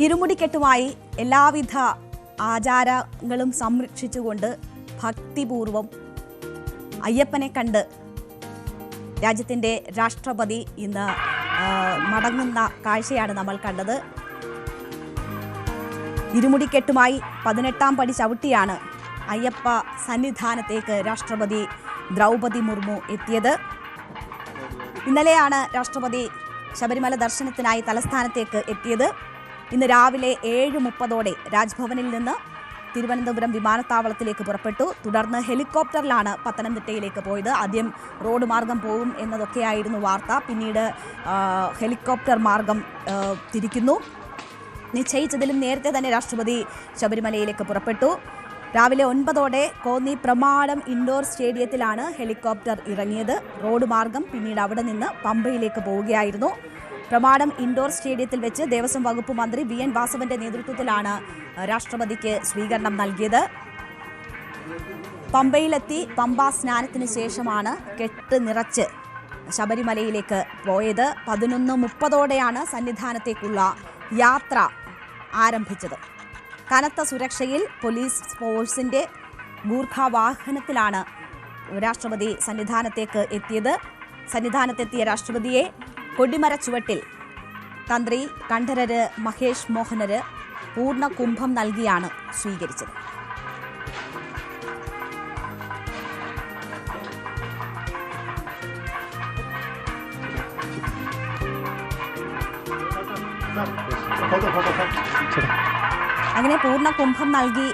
ഇരുമുടിക്കെട്ടുമായി എല്ലാവിധ ആചാരങ്ങളും സംരക്ഷിച്ചുകൊണ്ട് ഭക്തിപൂർവം അയ്യപ്പനെ കണ്ട് രാജ്യത്തിൻ്റെ രാഷ്ട്രപതി ഇന്ന് മടങ്ങുന്ന കാഴ്ചയാണ് നമ്മൾ കണ്ടത്. ഇരുമുടിക്കെട്ടുമായി 18ാം പടി ചവിട്ടിയാണ് അയ്യപ്പ സന്നിധാനത്തേക്ക് രാഷ്ട്രപതി ദ്രൗപദി മുർമു എത്തിയത്. ഇന്നലെയാണ് രാഷ്ട്രപതി ശബരിമല ദർശനത്തിനായി തലസ്ഥാനത്തേക്ക് എത്തിയത്. ഇന്ന് രാവിലെ 7:30 രാജ്ഭവനിൽ നിന്ന് തിരുവനന്തപുരം വിമാനത്താവളത്തിലേക്ക് പുറപ്പെട്ടു. തുടർന്ന് ഹെലികോപ്റ്ററിലാണ് പത്തനംതിട്ടയിലേക്ക് പോയത്. ആദ്യം റോഡ് മാർഗം പോകും എന്നതൊക്കെയായിരുന്നു വാർത്ത. പിന്നീട് ഹെലികോപ്റ്റർ മാർഗം തിരിക്കുന്നു. നിശ്ചയിച്ചതിലും നേരത്തെ തന്നെ രാഷ്ട്രപതി ശബരിമലയിലേക്ക് പുറപ്പെട്ടു. രാവിലെ 9 കോന്നി പ്രമാടം ഇൻഡോർ സ്റ്റേഡിയത്തിലാണ് ഹെലികോപ്റ്റർ ഇറങ്ങിയത്. റോഡ് മാർഗം പിന്നീട് അവിടെ നിന്ന് പമ്പയിലേക്ക് പോവുകയായിരുന്നു. പ്രമാടം ഇൻഡോർ സ്റ്റേഡിയത്തിൽ വെച്ച് ദേവസ്വം വകുപ്പ് മന്ത്രി VN വാസവന്റെ നേതൃത്വത്തിലാണ് രാഷ്ട്രപതിക്ക് സ്വീകരണം നൽകിയത്. പമ്പയിലെത്തി പമ്പാ സ്നാനത്തിന് ശേഷമാണ് കെട്ട് നിറച്ച് ശബരിമലയിലേക്ക് പോയത്. 11:30 സന്നിധാനത്തേക്കുള്ള യാത്ര ആരംഭിച്ചത്. കനത്ത സുരക്ഷയിൽ പോലീസ് ഫോഴ്സിന്റെ ഗൂർഖ വാഹനത്തിലാണ് രാഷ്ട്രപതി സന്നിധാനത്തേക്ക് എത്തിയത്. സന്നിധാനത്തെത്തിയ രാഷ്ട്രപതിയെ കൊടിമര ചുവട്ടിൽ തന്ത്രി കണ്ഠരര് മഹേഷ് മോഹനര് പൂർണ്ണ കുംഭം നൽകിയാണ് സ്വീകരിച്ചത്. അങ്ങനെ പൂർണ്ണ കുംഭം നൽകി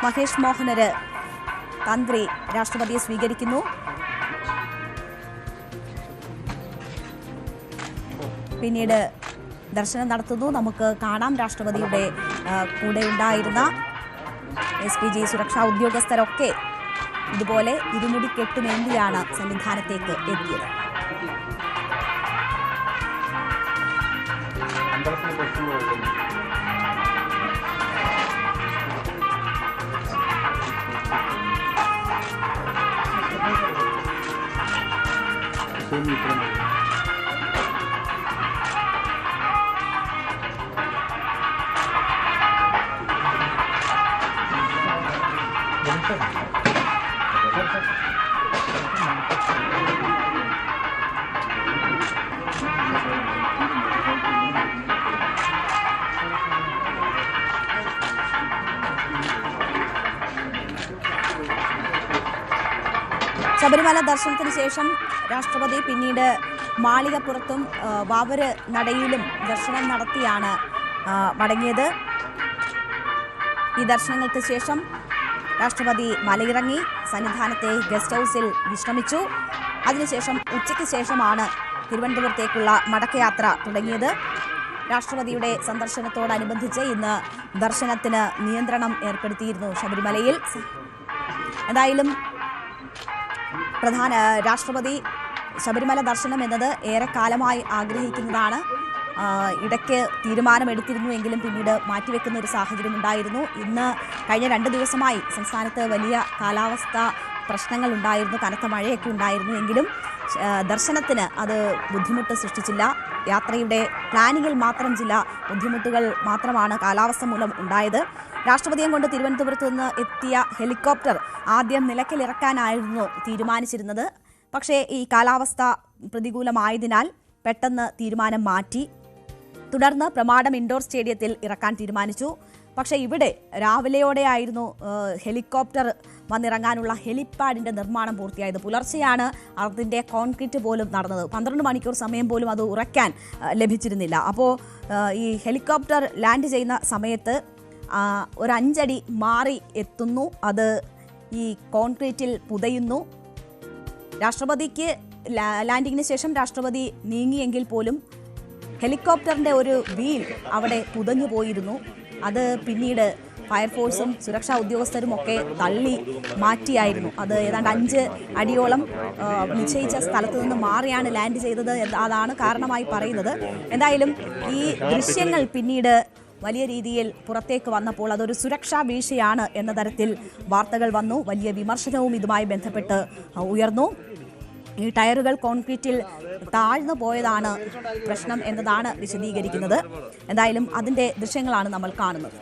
മഹേഷ് മോഹനര് തന്ത്രി രാഷ്ട്രപതിയെ സ്വീകരിക്കുന്നു. പിന്നീട് ദർശനം നടത്തുന്നു. നമുക്ക് കാണാം രാഷ്ട്രപതിയുടെ കൂടെ ഉണ്ടായിരുന്ന SPG സുരക്ഷാ ഉദ്യോഗസ്ഥരൊക്കെ ഇതുപോലെ ഇരുമുടിക്കെട്ടുമേന്തിയാണ് സന്നിധാനത്തേക്ക് എത്തിയത്. ശബരിമല ദർശനത്തിന് ശേഷം രാഷ്ട്രപതി പിന്നീട് മാളികപ്പുറത്തും വാവര് നടയിലും ദർശനം നടത്തിയാണ് മടങ്ങിയത്. ഈ ദർശനങ്ങൾക്ക് ശേഷം രാഷ്ട്രപതി മലയിറങ്ങി സന്നിധാനത്തെ ഗസ്റ്റ് ഹൗസിൽ വിശ്രമിച്ചു. അതിനുശേഷം ഉച്ചയ്ക്ക് ശേഷമാണ് തിരുവനന്തപുരത്തേക്കുള്ള മടക്കയാത്ര തുടങ്ങിയത്. രാഷ്ട്രപതിയുടെ സന്ദർശനത്തോടനുബന്ധിച്ച് ഇന്ന് ദർശനത്തിന് നിയന്ത്രണം ഏർപ്പെടുത്തിയിരുന്നു ശബരിമലയിൽ. എന്തായാലും രാഷ്ട്രപതി ശബരിമല ദർശനം എന്നത് ഏറെക്കാലമായി ആഗ്രഹിക്കുന്നതാണ്. ഇടയ്ക്ക് തീരുമാനമെടുത്തിരുന്നുവെങ്കിലും പിന്നീട് മാറ്റിവെക്കുന്ന ഒരു സാഹചര്യം ഉണ്ടായിരുന്നു. ഇന്ന് കഴിഞ്ഞ 2 ദിവസമായി സംസ്ഥാനത്ത് വലിയ കാലാവസ്ഥ പ്രശ്നങ്ങൾ ഉണ്ടായിരുന്നു. കനത്ത മഴയൊക്കെ ഉണ്ടായിരുന്നു. എങ്കിലും ദർശനത്തിന് അത് ബുദ്ധിമുട്ട് സൃഷ്ടിച്ചില്ല. യാത്രയുടെ പ്ലാനിങ്ങിൽ മാത്രം ചില ബുദ്ധിമുട്ടുകൾ മാത്രമാണ് കാലാവസ്ഥ മൂലം ഉണ്ടായത്. രാഷ്ട്രപതിയെ കൊണ്ട് തിരുവനന്തപുരത്ത് നിന്ന് എത്തിയ ഹെലികോപ്റ്റർ ആദ്യം നിലയ്ക്കലിറക്കാനായിരുന്നു തീരുമാനിച്ചിരുന്നത്. പക്ഷേ ഈ കാലാവസ്ഥ പ്രതികൂലമായതിനാൽ പെട്ടെന്ന് തീരുമാനം മാറ്റി. തുടർന്ന് പ്രമാടം ഇൻഡോർ സ്റ്റേഡിയത്തിൽ ഇറക്കാൻ തീരുമാനിച്ചു. പക്ഷേ ഇവിടെ രാവിലെയോടെയായിരുന്നു ഹെലികോപ്റ്റർ വന്നിറങ്ങാനുള്ള ഹെലിപ്പാഡിൻ്റെ നിർമ്മാണം പൂർത്തിയായത്. പുലർച്ചെയാണ് അതിൻ്റെ കോൺക്രീറ്റ് പോലും നടന്നത്. 12 മണിക്കൂർ സമയം പോലും അത് ഉറയ്ക്കാൻ ലഭിച്ചിരുന്നില്ല. അപ്പോൾ ഈ ഹെലികോപ്റ്റർ ലാൻഡ് ചെയ്യുന്ന സമയത്ത് ഒരു 5 അടി മാറി എത്തുന്നു. അത് ഈ കോൺക്രീറ്റിൽ പുതയുന്നു. രാഷ്ട്രപതിക്ക് ലാൻഡിങ്ങിന് ശേഷം രാഷ്ട്രപതി നീങ്ങിയെങ്കിൽ പോലും ഹെലികോപ്റ്ററിൻ്റെ ഒരു വീൽ അവിടെ പുതഞ്ഞു പോയിരുന്നു. അത് പിന്നീട് ഫയർഫോഴ്സും സുരക്ഷാ ഉദ്യോഗസ്ഥരും ഒക്കെ തള്ളി മാറ്റിയായിരുന്നു. അത് ഏതാണ്ട് 5 അടിയോളം നിശ്ചയിച്ച സ്ഥലത്ത് നിന്ന് മാറിയാണ് ലാൻഡ് ചെയ്തത്. അതാണ് കാരണമായി പറയുന്നത്. എന്തായാലും ഈ ദൃശ്യങ്ങൾ പിന്നീട് വലിയ രീതിയിൽ പുറത്തേക്ക് വന്നപ്പോൾ അതൊരു സുരക്ഷാ വീഴ്ചയാണ് എന്ന തരത്തിൽ വാർത്തകൾ വന്നു. വലിയ വിമർശനവും ഇതുമായി ബന്ധപ്പെട്ട് ഉയർന്നു. ഈ ടയറുകൾ കോൺക്രീറ്റിൽ താഴ്ന്നു പോയതാണ് പ്രശ്നം എന്നതാണ് വിശദീകരിക്കുന്നത്. എന്തായാലും അതിൻ്റെ ദൃശ്യങ്ങളാണ് നമ്മൾ കാണുന്നത്.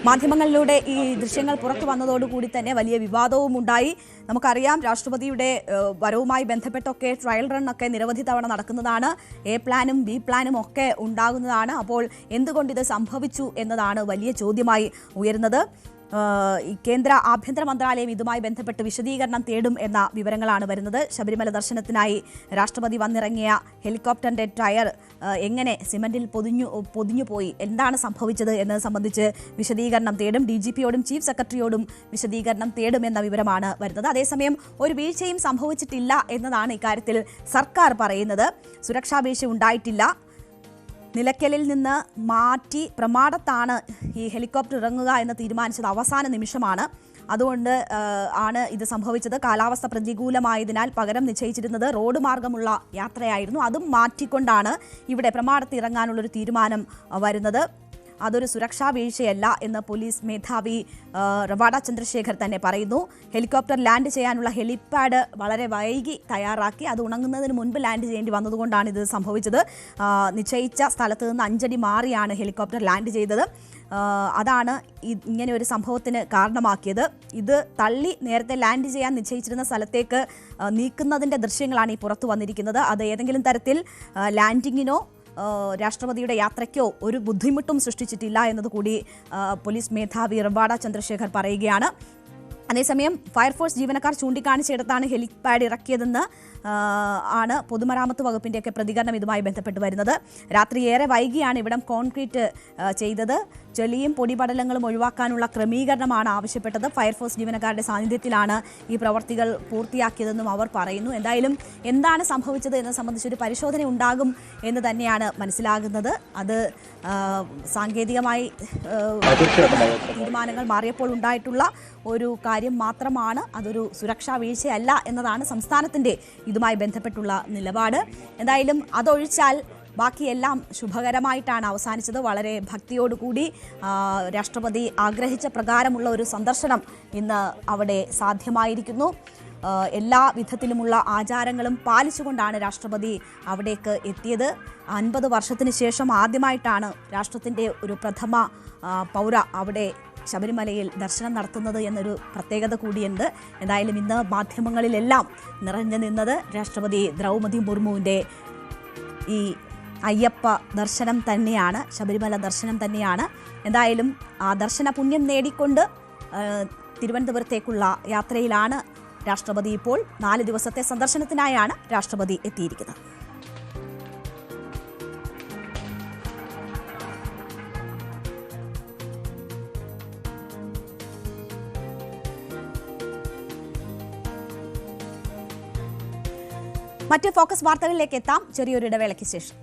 മാധ്യമങ്ങളിലൂടെ ഈ ദൃശ്യങ്ങൾ പുറത്തു വന്നതോടുകൂടി തന്നെ വലിയ വിവാദവും ഉണ്ടായി. നമുക്കറിയാം, രാഷ്ട്രപതിയുടെ വരവുമായി ബന്ധപ്പെട്ടൊക്കെ ട്രയൽ റണ്ണൊക്കെ നിരവധി തവണ നടക്കുന്നതാണ്. എ പ്ലാനും ബി പ്ലാനും ഒക്കെ ഉണ്ടാകുന്നതാണ്. അപ്പോൾ എന്തുകൊണ്ട് ഇത് സംഭവിച്ചു എന്നതാണ് വലിയ ചോദ്യമായി ഉയരുന്നത്. കേന്ദ്ര ആഭ്യന്തര മന്ത്രാലയം ഇതുമായി ബന്ധപ്പെട്ട് വിശദീകരണം തേടും എന്ന വിവരങ്ങളാണ് വരുന്നത്. ശബരിമല ദർശനത്തിനായി രാഷ്ട്രപതി വന്നിറങ്ങിയ ഹെലികോപ്റ്ററിന്റെ ടയർ എങ്ങനെ സിമന്റിൽ പൊതിഞ്ഞു പോയി, എന്താണ് സംഭവിച്ചത് എന്നത് സംബന്ധിച്ച് വിശദീകരണം തേടും. DGPയോടും ചീഫ് സെക്രട്ടറിയോടും വിശദീകരണം തേടും എന്ന വിവരമാണ് വരുന്നത്. അതേസമയം ഒരു വീഴ്ചയും സംഭവിച്ചിട്ടില്ല എന്നതാണ് ഇക്കാര്യത്തിൽ സർക്കാർ പറയുന്നത്. സുരക്ഷാ വീഴ്ച ഉണ്ടായിട്ടില്ല. നിലയ്ക്കലിൽ നിന്ന് മാറ്റി പ്രമാടത്താണ് ഈ ഹെലികോപ്റ്റർ ഇറങ്ങുക എന്ന് തീരുമാനിച്ചത് അവസാന നിമിഷമാണ്. അതുകൊണ്ട് ആണ് ഇത് സംഭവിച്ചത്. കാലാവസ്ഥ പ്രതികൂലമായതിനാൽ പകരം നിശ്ചയിച്ചിരുന്നത് റോഡ് മാർഗമുള്ള യാത്രയായിരുന്നു. അതും മാറ്റിക്കൊണ്ടാണ് ഇവിടെ പ്രമാടത്ത് ഇറങ്ങാനുള്ളൊരു തീരുമാനം വരുന്നത്. അതൊരു സുരക്ഷാ വീഴ്ചയല്ല എന്ന് പോലീസ് മേധാവി റവാഡ ചന്ദ്രശേഖർ തന്നെ പറയുന്നു. ഹെലികോപ്റ്റർ ലാൻഡ് ചെയ്യാനുള്ള ഹെലിപാഡ് വളരെ വൈകി തയ്യാറാക്കി. അത് ഉണങ്ങുന്നതിന് മുൻപ് ലാൻഡ് ചെയ്യേണ്ടി വന്നതുകൊണ്ടാണ് ഇത് സംഭവിച്ചത്. നിശ്ചയിച്ച സ്ഥലത്ത് നിന്ന് 5 അടി മാറിയാണ് ഹെലികോപ്റ്റർ ലാൻഡ് ചെയ്തത്. അതാണ് ഇങ്ങനെ ഒരു സംഭവത്തിന് കാരണമാക്കിയത്. ഇത് തള്ളി നേരത്തെ ലാൻഡ് ചെയ്യാൻ നിശ്ചയിച്ചിരുന്ന സ്ഥലത്തേക്ക് നീക്കുന്നതിൻ്റെ ദൃശ്യങ്ങളാണ് ഈ പുറത്തു വന്നിരിക്കുന്നത്. അത് ഏതെങ്കിലും തരത്തിൽ ലാൻഡിങ്ങിനോ രാഷ്ട്രപതിയുടെ യാത്രയ്ക്കോ ഒരു ബുദ്ധിമുട്ടും സൃഷ്ടിച്ചിട്ടില്ല എന്നതുകൂടി പോലീസ് മേധാവി റവാഡ ചന്ദ്രശേഖർ പറയുകയാണ്. അതേസമയം ഫയർഫോഴ്സ് ജീവനക്കാർ ചൂണ്ടിക്കാണിച്ചിടത്താണ് ഹെലിപാഡ് ഇറക്കിയതെന്ന് ആണ് പൊതുമരാമത്ത് വകുപ്പിൻ്റെയൊക്കെ പ്രതികരണം ഇതുമായി ബന്ധപ്പെട്ട് വരുന്നത്. രാത്രി ഏറെ വൈകിയാണ് ഇവിടം കോൺക്രീറ്റ് ചെയ്തത്. ചെളിയും പൊടിപടലങ്ങളും ഒഴിവാക്കാനുള്ള ക്രമീകരണമാണ് ആവശ്യപ്പെട്ടത്. ഫയർഫോഴ്സ് ജീവനക്കാരുടെ സാന്നിധ്യത്തിലാണ് ഈ പ്രവർത്തികൾ പൂർത്തിയാക്കിയതെന്നും അവർ പറയുന്നു. എന്തായാലും എന്താണ് സംഭവിച്ചത് എന്നത് സംബന്ധിച്ചൊരു പരിശോധന ഉണ്ടാകും എന്ന് തന്നെയാണ് മനസ്സിലാകുന്നത്. അത് സാങ്കേതികമായി തീരുമാനങ്ങൾ മാറിയപ്പോൾ ഉണ്ടായിട്ടുള്ള ഒരു കാര്യം മാത്രമാണ്. അതൊരു സുരക്ഷാ വീഴ്ചയല്ല എന്നതാണ് സംസ്ഥാനത്തിൻ്റെ ഇതുമായി ബന്ധപ്പെട്ടുള്ള നിലപാട്. എന്തായാലും അതൊഴിച്ചാൽ ബാക്കിയെല്ലാം ശുഭകരമായിട്ടാണ് അവസാനിച്ചത്. വളരെ ഭക്തിയോടുകൂടി രാഷ്ട്രപതി ആഗ്രഹിച്ച പ്രകാരമുള്ള ഒരു സന്ദർശനം ഇന്ന് അവിടെ സാധ്യമായിരിക്കുന്നു. എല്ലാ വിധത്തിലുമുള്ള ആചാരങ്ങളും പാലിച്ചുകൊണ്ടാണ് രാഷ്ട്രപതി അവിടേക്ക് എത്തിയത്. 50 വർഷത്തിന് ശേഷം ആദ്യമായിട്ടാണ് രാഷ്ട്രത്തിൻ്റെ ഒരു പ്രഥമ പൗര അവിടെ ശബരിമലയിൽ ദർശനം നടത്തുന്നത് എന്നൊരു പ്രത്യേകത കൂടിയുണ്ട്. എന്തായാലും ഇന്ന് മാധ്യമങ്ങളിലെല്ലാം നിറഞ്ഞു നിന്നത് രാഷ്ട്രപതി ദ്രൗപദി മുർമുവിൻ്റെ ഈ അയ്യപ്പ ദർശനം തന്നെയാണ്, ശബരിമല ദർശനം തന്നെയാണ്. എന്തായാലും ആ ദർശന പുണ്യം നേടിക്കൊണ്ട് തിരുവനന്തപുരത്തേക്കുള്ള യാത്രയിലാണ് രാഷ്ട്രപതി. ഇപ്പോൾ 4 ദിവസത്തെ സന്ദർശനത്തിനായാണ് രാഷ്ട്രപതി എത്തിയിരിക്കുന്നത്. മറ്റ് ഫോക്കസ് വാർത്തകളിലേക്ക് എത്താം ചെറിയൊരു ഇടവേളയ്ക്ക് ശേഷം.